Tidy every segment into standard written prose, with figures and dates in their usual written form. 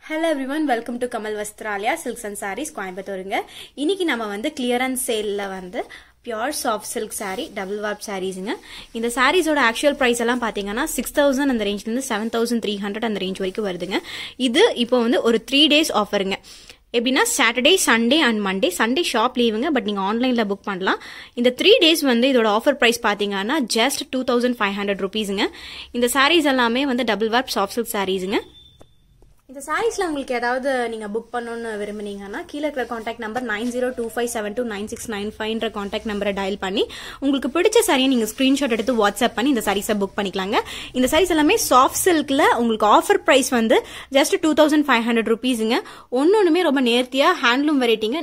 Hello everyone, welcome to Kamal Vastralaya Silks and Sarees கோயம்புத்தூருங்க. இன்னைக்கு நம்ம வந்து clearance saleல வந்து pure soft silk saree double warp sareesங்க. இந்த sareeஸோட actual price எல்லாம் பாத்தீங்கன்னா 6000 அந்த ரேஞ்ச்ல இருந்து 7300 அந்த ரேஞ்ச் வரைக்கும் வருதுங்க. இது இப்போ வந்து ஒரு 3 days ஆஃபருங்க. எப்படின்னா Saturday Sunday and Monday Sunday shop லீவுங்க பட் நீங்க ஆன்லைன்ல புக் பண்ணலாம். இந்த 3 days வந்து இதோட ஆஃபர் பிரைஸ் பாத்தீங்கன்னா ஜஸ்ட் 2500 ரூபீஸ்ங்க. இந்த sarees எல்லாமே வந்து டபுள் வார்ப் சாஃப்ட் சில்க் sareesங்க. இந்த சாரீஸ்ல உங்களுக்கு ஏதாவது நீங்க புக் பண்ணனும்னு விரும்புனீங்கன்னா கீழ இருக்கிற கான்டாக்ட் நம்பர் 9025729695 என்ற கான்டாக்ட் நம்பரை டயல் பண்ணி உங்களுக்கு பிடிச்ச சாரியை நீங்க ஸ்கிரீன்ஷாட் எடுத்து வாட்ஸ்அப் பண்ணி இந்த சாரீஸை புக் பண்ணிக்கலாங்க. இந்த சாரீஸ் எல்லாமே சாஃப்ட் சில்க்ல உங்களுக்கு ஆஃபர் பிரைஸ் வந்து ஜஸ்ட் 2500 ரூபீஸ்ங்க. ஒன்னொண்ணுமே ரொம்ப நேர்த்தியா ஹேண்ட்லூம் வெரைட்டிங்க,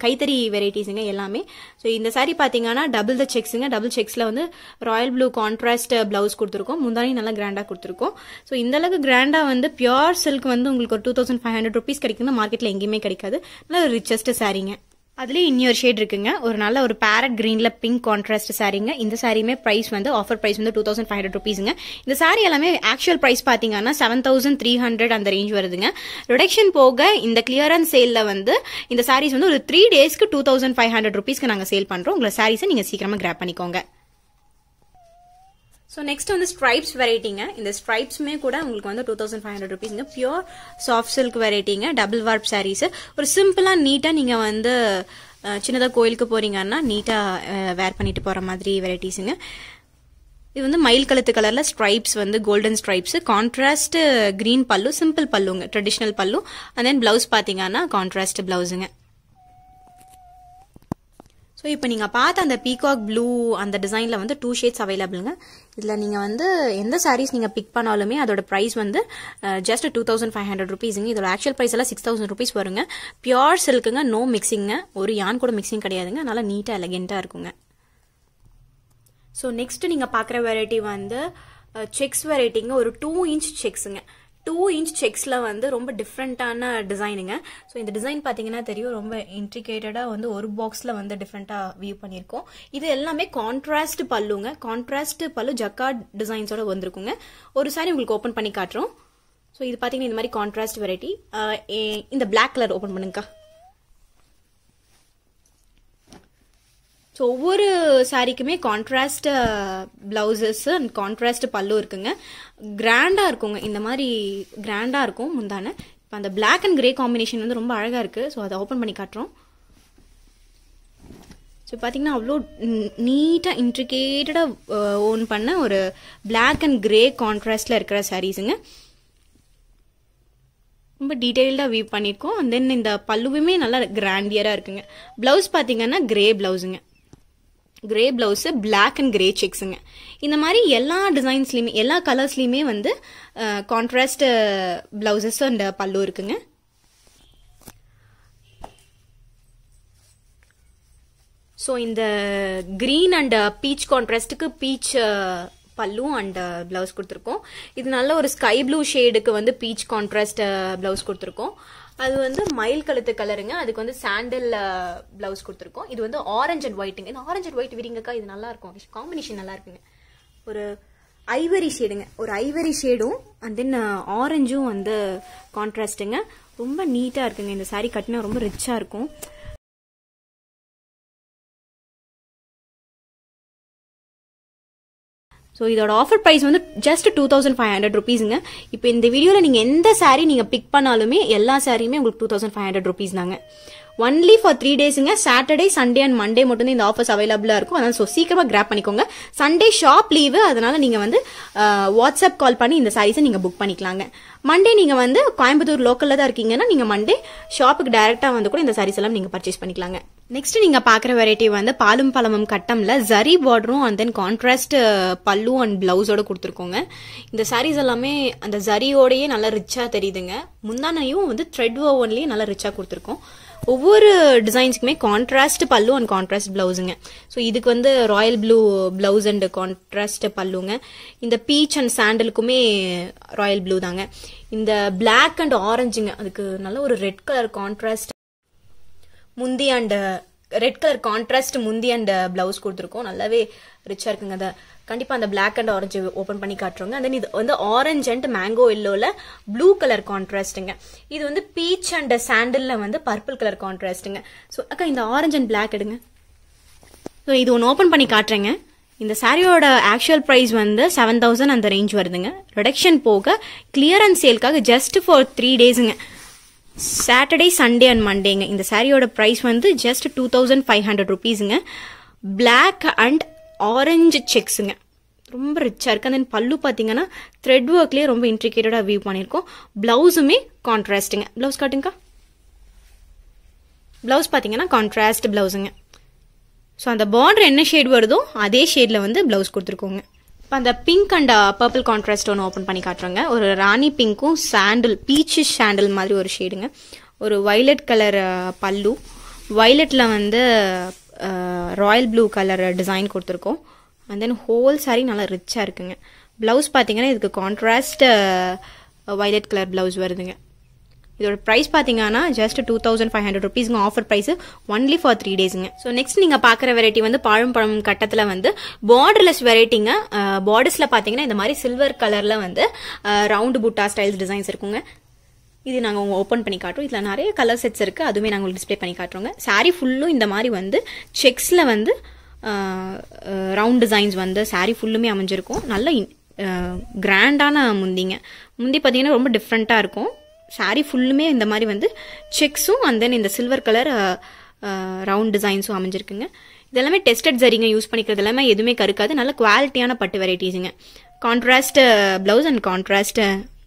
கைத்தறி வெரைட்டிஸ்ங்க எல்லாமே. ஸோ இந்த சாரி பாத்தீங்கன்னா டபுள் த செக்ஸ்ங்க. டபுள் செக்ஸ்ல வந்து ராயல் ப்ளூ கான்ட்ராஸ்ட் பிளவுஸ் கொடுத்துருக்கோம். முந்தானி நல்லா கிராண்டா கொடுத்துருக்கோம். ஸோ இந்த அளவுக்கு கிராண்டா வந்து பியூர் சில்க் வந்து உங்களுக்கு ஒரு 2500 ரூபீஸ் கிடைக்குன்னா மார்க்கெட்ல எங்கேயுமே கிடைக்காது. நல்ல ரிச்சஸ்ட் சாரீங்க. அதுலயே இன்னொரு ஷேட் இருக்குங்க. ஒரு நல்ல ஒரு பேரட் கிரீன்ல பிங்க் கான்ட்ராஸ்ட் சாரீங்க. இந்த சாரியுமே பிரைஸ் வந்து ஆஃபர் பிரைஸ் வந்து 2500 ரூபீஸ்ங்க. இந்த சாரி எல்லாமே ஆக்சுவல் பிரைஸ் பாத்தீங்கன்னா 7300 அந்த ரேஞ்ச் வருதுங்க. ரிடக்ஷன் போக இந்த கிளியரன்ஸ் சேல்ல வந்து இந்த சாரீஸ் வந்து ஒரு 3 டேஸ்க்கு 2500 ரூபீஸ்க்கு நாங்க சேல் பண்றோம். உங்க சாரீஸை நீங்க சீக்கிரமா கிராப் பண்ணிக்கோங்க. ஸோ நெக்ஸ்ட் வந்து ஸ்ட்ரைப்ஸ் வெரைட்டிங்க. இந்த ஸ்ட்ரைப்ஸுமே கூட உங்களுக்கு வந்து 2500 ரூபீஸ்ங்க. பியூர் சாஃப்ட் சில்க் வெரைட்டிங்க. Double warp sarees. ஒரு சிம்பிளா நீட்டா நீங்க வந்து சின்னதா கோயிலுக்கு போறீங்கன்னா நீட்டா வேர் பண்ணிட்டு போற மாதிரி வெரைட்டிஸுங்க. இது வந்து மயில் கழுத்து கலர்ல ஸ்ட்ரைப்ஸ் வந்து கோல்டன் ஸ்ட்ரைப்ஸ், கான்ட்ராஸ்ட் கிரீன் பல்லு, சிம்பிள் பல்லுங்க, ட்ரெடிஷனல் பல்லு. அண்ட் தென் பிளவுஸ் பாத்தீங்கன்னா கான்ட்ராஸ்ட் பிளவுஸுங்க. ஸோ இப்போ நீங்கள் பார்த்த அந்த பீகாக் ப்ளூ அந்த டிசைனில் வந்து 2 ஷேட்ஸ் அவைலபிளுங்க. இதில் நீங்கள் வந்து எந்த சாரீஸ் நீங்கள் பிக் பண்ணாலுமே அதோட ப்ரைஸ் வந்து ஜஸ்ட் 2500 ரூபீஸுங்க. இதோட ஆக்சுவல் ப்ரைஸ் எல்லாம் 6000 ரூபீஸ் வருங்க. பியூர் சில்க்குங்க, நோ மிக்சிங்க, ஒரு யான் கூட மிக்சிங் கிடையாதுங்க. நல்லா நீட்டாக எலகென்ட்டாக இருக்குங்க. ஸோ நெக்ஸ்ட் நீங்கள் பார்க்குற வெரைட்டி வந்து செக்ஸ் வெரைட்டிங்க. ஒரு 2 இன்ச் செக்ஸுங்க. 2 இன்ச் செக்ஸ்ல வந்து ரொம்ப டிஃப்ரெண்டான டிசைனுங்க. ஸோ இந்த டிசைன் பாத்தீங்கன்னா தெரியும், ரொம்ப இன்ட்ரிகேட்டடா வந்து ஒரு பாக்ஸ்ல வந்து டிஃப்ரெண்டா வியூ பண்ணிருக்கோம். இது எல்லாமே கான்ட்ராஸ்ட் பல்லுங்க. கான்ட்ராஸ்ட் பல்லு ஜக்கார்ட் டிசைன்ஸோட வந்திருக்குங்க. ஒரு சாரி உங்களுக்கு ஓபன் பண்ணி காட்டுறோம். ஸோ இது பாத்தீங்கன்னா இந்த மாதிரி கான்ட்ராஸ்ட் வெரைட்டி. இந்த பிளாக் கலர் ஓபன் பண்ணுங்கக்கா. ஸோ ஒவ்வொரு சாரிக்குமே கான்ட்ராஸ்ட் பிளவுசஸ் அண்ட் கான்ட்ராஸ்ட் பல்லு இருக்குங்க. கிராண்டா இருக்குங்க. இந்த மாதிரி கிராண்டா இருக்கும் முந்தான. இப்போ அந்த பிளாக் அண்ட் கிரே காம்பினேஷன் வந்து ரொம்ப அழகா இருக்கு. ஸோ அதை ஓப்பன் பண்ணி காட்டுறோம். ஸோ பார்த்தீங்கன்னா அவ்வளோ நீட்டா இன்ட்ரிகேட்டடா ஓன் பண்ண ஒரு பிளாக் அண்ட் கிரே கான்ட்ராஸ்ட்ல இருக்கிற சாரீஸுங்க. ரொம்ப டீடைல்டா வியூ பண்ணிருக்கோம். அண்ட் தென் இந்த பல்லுவுமே நல்லா கிராண்டியரா இருக்குங்க. பிளவுஸ் பாத்தீங்கன்னா கிரே பிளவுஸுங்க. Grey blouse, black and grey செக்ஸுங்க. இந்த மாதிரி எல்லா டிசைன்ஸ்லயுமே எல்லா கலர்ஸ்லயுமே வந்து கான்ட்ராஸ்ட் பிளவுசஸ் அண்ட் பல்லு இருக்குங்க. ஸோ இந்த கிரீன் அண்ட் பீச் கான்ட்ராஸ்டுக்கு பீச் பல்லு அண்ட் பிளவுஸ் கொடுத்துருக்கோம். இது நல்ல ஒரு ஸ்கை ப்ளூ ஷேடுக்கு வந்து பீச் கான்ட்ராஸ்ட் பிளவுஸ் கொடுத்துருக்கோம். அது வந்து மயில் கழுத்து கலருங்க. அதுக்கு வந்து சாண்டல் பிளவுஸ் கொடுத்துருக்கோம். இது வந்து ஆரஞ்ச் அண்ட் ஒயிட்டுங்க. இந்த ஆரஞ்ச் அண்ட் ஒயிட் விரிங்கக்கா, இது நல்லா இருக்கும். காம்பினேஷன் நல்லா இருக்குங்க. ஒரு ஐவரி ஷேடுங்க. ஒரு ஐவரி ஷேடும் அண்ட் தென் ஆரஞ்சும் வந்து கான்ட்ராஸ்டுங்க. ரொம்ப நீட்டா இருக்குங்க. இந்த சாரி கட்டினா ரொம்ப ரிச்சா இருக்கும். ஸோ இதோட ஆஃபர் பிரைஸ் வந்து ஜஸ்ட் 2500 ரூபீஸுங்க. இப்போ இந்த வீடியோல நீங்க எந்த சாரீ நீங்க பிக் பண்ணாலுமே எல்லா சாரியுமே உங்களுக்கு 2500 ரூபீஸ் தாங்க. ஒன்லி ஃபார் 3 டேஸுங்க. சாட்டர்டே சண்டே அண்ட் மண்டே மட்டும் இந்த ஆஃபர்ஸ் அவைலபிளா இருக்கும். அதனால சீக்கிரமா கிராப் பண்ணிக்கோங்க. சண்டே ஷாப் லீவு, அதனால நீங்க வந்து வாட்ஸ்அப் கால் பண்ணி இந்த சாரீஸை நீங்க புக் பண்ணிக்கலாங்க. மண்டே நீங்க வந்து கோயம்புத்தூர் லோக்கல்ல தான் இருக்கீங்கன்னா நீங்க மண்டே ஷாப்புக்கு டைரக்டா வந்து கூட இந்த சாரீஸ் எல்லாம் நீங்க பர்ச்சேஸ் பண்ணிக்கலாங்க. நெக்ஸ்ட் நீங்க பாக்குற வெரைட்டி வந்து பாலும் பழமும் கட்டம்ல ஜரி பார்டரும் and then contrast pallu and பிளவுஸோட கொடுத்துருக்கோங்க. இந்த சாரீஸ் எல்லாமே அந்த ஜரியோடயே நல்லா ரிச்சா தெரியுதுங்க. முந்தானையும் வந்து த்ரெட் ஓவன்லயே நல்லா ரிச்சா கொடுத்துருக்கோம். ஒவ்வொரு டிசைன்ஸ்க்குமே கான்ட்ராஸ்ட் பல்லு அண்ட் கான்ட்ராஸ்ட் பிளவுஸுங்க. ஸோ இதுக்கு வந்து royal blue blouse and contrast பல்லுங்க. இந்த பீச் அண்ட் சாண்டலுக்குமே ராயல் ப்ளூ தாங்க. இந்த பிளாக் அண்ட் ஆரஞ்சுங்க, அதுக்கு நல்ல ஒரு ரெட் கலர் கான்ட்ராஸ்ட் முந்தி அண்ட் ரெட் கலர் கான்ட்ராஸ்ட் முந்தி அண்ட் பிளவுஸ் கொடுத்துருக்கோம். நல்லாவே ரிச்சா இருக்குங்க. அந்த கண்டிப்பா அந்த பிளாக் அண்ட் ஆரஞ்சு ஓபன் பண்ணி காட்டுறோங்க. அண்ட் தென் இது வந்து ஆரஞ்சு அண்ட் மேங்கோ எல்லோல ப்ளூ கலர் கான்ட்ராஸ்ட்டுங்க. இது வந்து பீச் அண்ட் சாண்டில்ல வந்து பர்பிள் கலர் கான்ட்ராஸ்ட்டுங்க. ஸோ அக்கா இந்த ஆரஞ்சு அண்ட் பிளாக் எடுங்க. ஸோ இது ஒன்று ஓப்பன் பண்ணி காட்டுறேங்க. இந்த சாரியோட ஆக்சுவல் ப்ரைஸ் வந்து 7000 அந்த ரேஞ்ச் வருதுங்க. ரிடக்ஷன் போக கிளியரன்ஸ் சேல்காக ஜஸ்ட் ஃபார் 3 டேஸுங்க. சாட்டர்டே சண்டே அண்ட் மண்டேங்க. இந்த சாரியோட ப்ரைஸ் வந்து ஜஸ்ட் 2500 ருபீஸுங்க. பிளாக் அண்ட் ஆரஞ்சு செக்ஸுங்க. ரொம்ப ரிச்சா இருக்கு. தென் பல்லு பார்த்தீங்கன்னா த்ரெட் ஒர்க்லேயே ரொம்ப இன்ட்ரிகேட்டடா வியூ பண்ணியிருக்கோம். பிளவுஸுமே கான்ட்ராஸ்ட்டுங்க. பிளவுஸ் காட்டுங்க. பிளவுஸ் பார்த்தீங்கன்னா கான்ட்ராஸ்ட் பிளவுஸுங்க. ஸோ அந்த பார்டர் என்ன ஷேட் வருதோ அதே ஷேட்ல வந்து பிளவுஸ் கொடுத்துருக்கோங்க. இப்போ அந்த பிங்க் அண்ட் பர்பிள் கான்ட்ராஸ்ட் ஒன்று ஓப்பன் பண்ணி காட்டுறோங்க. ஒரு ராணி பிங்க்கும் சாண்டில் பீச் சாண்டில் மாதிரி ஒரு ஷேடுங்க. ஒரு வைலட் கலர் பல்லு, வைலட்ல வந்து ராயல் ப்ளூ கலர் டிசைன் கொடுத்துருக்கோம். அண்ட் தென் ஹோல் சாரி நல்லா ரிச்சா இருக்குங்க. பிளவுஸ் பார்த்தீங்கன்னா இதுக்கு கான்ட்ராஸ்ட் வைலட் கலர் பிளவுஸ் வருதுங்க. இதோட பிரைஸ் பார்த்தீங்கன்னா ஜஸ்ட் 2500 ருபீஸ்ங்க. ஆஃபர் பிரைஸ் ஒன்லி ஃபார் 3 டேஸ்ங்க. ஸோ நெக்ஸ்ட் நீங்க பாக்குற வெரைட்டி வந்து பழம் கட்டத்துல வந்து பார்டர்லெஸ் வெரைட்டிங்க. பார்டர்ஸ்ல பாத்தீங்கன்னா இந்த மாதிரி சில்வர் கலர்ல வந்து ரவுண்ட் புட்டா ஸ்டைல்ஸ் டிசைன்ஸ் இருக்குங்க. இது நாங்க ஓப்பன் பண்ணி காட்டுறோம். இதுல நிறைய கலர் செட்ஸ் இருக்கு. அதுவுமே நாங்க உங்களுக்கு டிஸ்பிளே பண்ணி காட்டுறோங்க. சாரி ஃபுல்லும் இந்த மாதிரி வந்து செக்ஸ்ல வந்து ரவுண்ட் டிசைன்ஸ் வந்து சாரி ஃபுல்லுமே அமைஞ்சிருக்கும். நல்ல கிராண்டான முந்திங்க. முந்தி பாத்தீங்கன்னா ரொம்ப டிஃப்ரெண்டா இருக்கும். சாரி ஃபுல்லுமே இந்த மாதிரி வந்து செக்ஸும் அண்ட் தென் இந்த சில்வர் கலர் ரவுண்ட் டிசைன்ஸும் அமைஞ்சிருக்குங்க. இதெல்லாமே டெஸ்டட் சரிங்க. யூஸ் பண்ணிக்கிறது எல்லாமே எதுவுமே கருக்காது. நல்ல குவாலிட்டியான பட்டு வெரைட்டிஸுங்க. கான்ட்ராஸ்ட் பிளவுஸ் அண்ட் கான்ட்ராஸ்ட்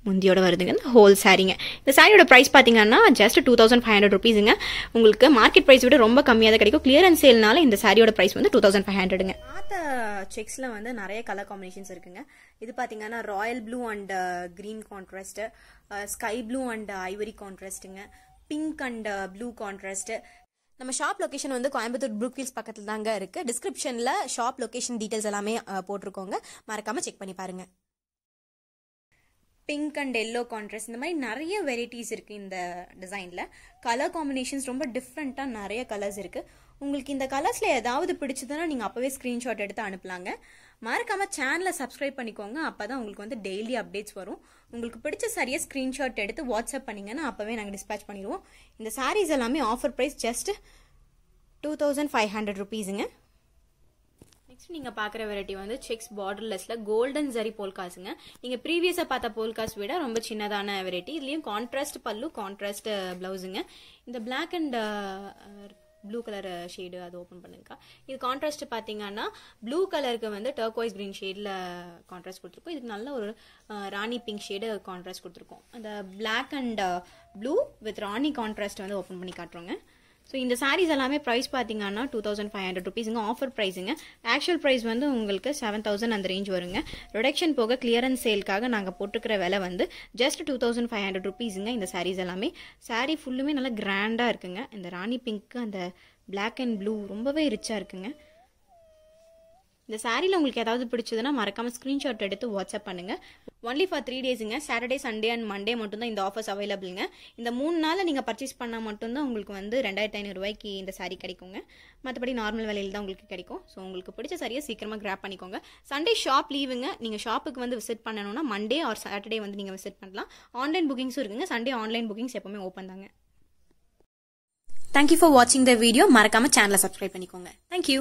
முந்தியோட வருதுங்க. ஹோல் சாரிங்க. இந்த சாரியோட பிரைஸ் பாத்தீங்கன்னா ஜஸ்ட் 2500 ருபீஸுங்க. உங்களுக்கு மார்க்கெட் பிரைஸ் விட ரொம்ப கம்மியாக தான் கிடைக்கும். கிளியரன்ஸ் சேல்னால இந்த சாரியோட பிரைஸ் வந்து 2500ங்க. செக்ஸ்ல வந்து நிறைய கலர் காம்பினேஷன்ஸ் இருக்குங்க. இது பாத்தீங்கன்னா royal blue and green contrast, sky blue and ivory கான்ட்ராஸ்ட்டுங்க, பிங்க் அண்ட் ப்ளூ கான்ட்ராஸ்ட். நம்ம ஷாப் லொகேஷன் வந்து கோயம்புத்தூர் ப்ரூக்ஃபீல்ட்ஸ் பக்கத்துல தாங்க இருக்கு. டிஸ்கிரிப்ஷன்ல ஷாப் லொகேஷன் டீடைல்ஸ் எல்லாமே போட்டிருக்கோங்க. மறக்காம செக் பண்ணி பாருங்க. பிங்க் அண்ட் எல்லோ கான்ட்ராஸ்ட் இந்த மாதிரி நிறைய வெரைட்டிஸ் இருக்கு. இந்த டிசைன்ல கலர் காம்பினேஷன்ஸ் ரொம்ப டிஃப்ரெண்டா நிறைய கலர்ஸ் இருக்கு. உங்களுக்கு இந்த கலர்ஸ்ல ஏதாவது பிடிச்சதுன்னா நீங்க அப்பவே ஸ்கிரீன்ஷாட் எடுத்து அனுப்பலாங்க. மறக்காம சேனலை சப்ஸ்கிரைப் பண்ணிக்கோங்க. அப்பதான் உங்களுக்கு வந்து டெய்லி அப்டேட்ஸ் வரும். உங்களுக்கு பிடிச்ச சாரியை ஸ்கிரீன்ஷாட் எடுத்து வாட்ஸ்அப் பண்ணீங்கன்னா அப்பவே நாங்கள் டிஸ்பேச் பண்ணிடுவோம். இந்த சாரீஸ் எல்லாமே ஆஃபர் பிரைஸ் ஜஸ்ட் 2500 ருபீஸுங்க. நெக்ஸ்ட் நீங்க பாக்குற வெரைட்டி வந்து செக்ஸ் பார்டர்லெஸ்ல கோல்டன் ஜரி போல்காஸுங்க. நீங்க ப்ரீவியஸா பார்த்த போல்காஸ் விட ரொம்ப சின்னதான வெரைட்டி. இதுலயும் கான்ட்ராஸ்ட் பல்லு, கான்ட்ராஸ்ட் பிளவுஸுங்க. இந்த black and blue colour shade அது ஓப்பன் பண்ணுங்க. இது கான்ட்ராஸ்ட் பாத்தீங்கன்னா ப்ளூ கலருக்கு வந்து டர்க்வைஸ் கிரீன் ஷேட்ல கான்ட்ராஸ்ட் கொடுத்துருக்கோம். இதுக்கு நல்ல ஒரு ராணி பிங்க் ஷேடு கான்ட்ராஸ்ட் கொடுத்துருக்கோம். அந்த black and blue with rani contrast வந்து ஓப்பன் பண்ணி காட்டுறோங்க. ஸோ இந்த சாரீஸ் எல்லாமே ப்ரைஸ் பார்த்தீங்கன்னா 2500 ருபீஸுங்க. ஆஃபர் ப்ரைஸுங்க. ஆக்சுவல் ப்ரைஸ் வந்து உங்களுக்கு 7000 அந்த ரேஞ்ச் வருங்க. ரிடக்ஷன் போக கிளியரன்ஸ் சேல்காக நாங்கள் போட்டுக்கிற விலை வந்து ஜஸ்ட் 2500 ருபீஸுங்க. இந்த சாரீஸ் எல்லாமே சாரீ ஃபுல்லுமே நல்லா கிராண்டாக இருக்குங்க. இந்த ராணி பிங்க் அந்த பிளாக் அண்ட் ப்ளூ ரொம்பவே ரிச்சா இருக்குங்க. இந்த சாரியில் உங்களுக்கு ஏதாவது பிடிச்சதுன்னா மறக்காம ஸ்கிரீன்ஷாட் எடுத்து வாட்ஸ்அப் பண்ணுங்க. ஒன்லி ஃபார் 3 டேஸுங்க. சாட்டர்டே சண்டே அண்ட் மண்டே மட்டும்தான் இந்த ஆஃபர்ஸ் அவைலபிள்ங்க. இந்த 3 நாள் நீங்கள் பர்ச்சேஸ் பண்ணால் மட்டும்தான் உங்களுக்கு வந்து 2500 ரூபாய்க்கு இந்த சாரி கிடைக்குங்க. மற்றபடி நார்மல் விலையில் தான் உங்களுக்கு கிடைக்கும். ஸோ உங்களுக்கு பிடிச்ச சாரியை சீக்கிரமாக கிராப் பண்ணிக்கோங்க. சண்டே ஷாப் லீவுங்க. நீங்கள் ஷாப்புக்கு வந்து விசிட் பண்ணணும்னா மண்டே ஆர் சாட்டர்டே வந்து நீங்கள் விசிட் பண்ணலாம். ஆன்லைன் புக்கிங்ஸும் இருக்குங்க. சண்டே ஆன்லைன் புக்கிங்ஸ் எப்பவுமே ஓப்பன் தாங்க. தேங்க்யூ ஃபார் வாட்சிங் த வீடியோ. மறக்காம சேனலை சப்ஸ்கிரைப் பண்ணிக்கோங்க. தேங்க்யூ.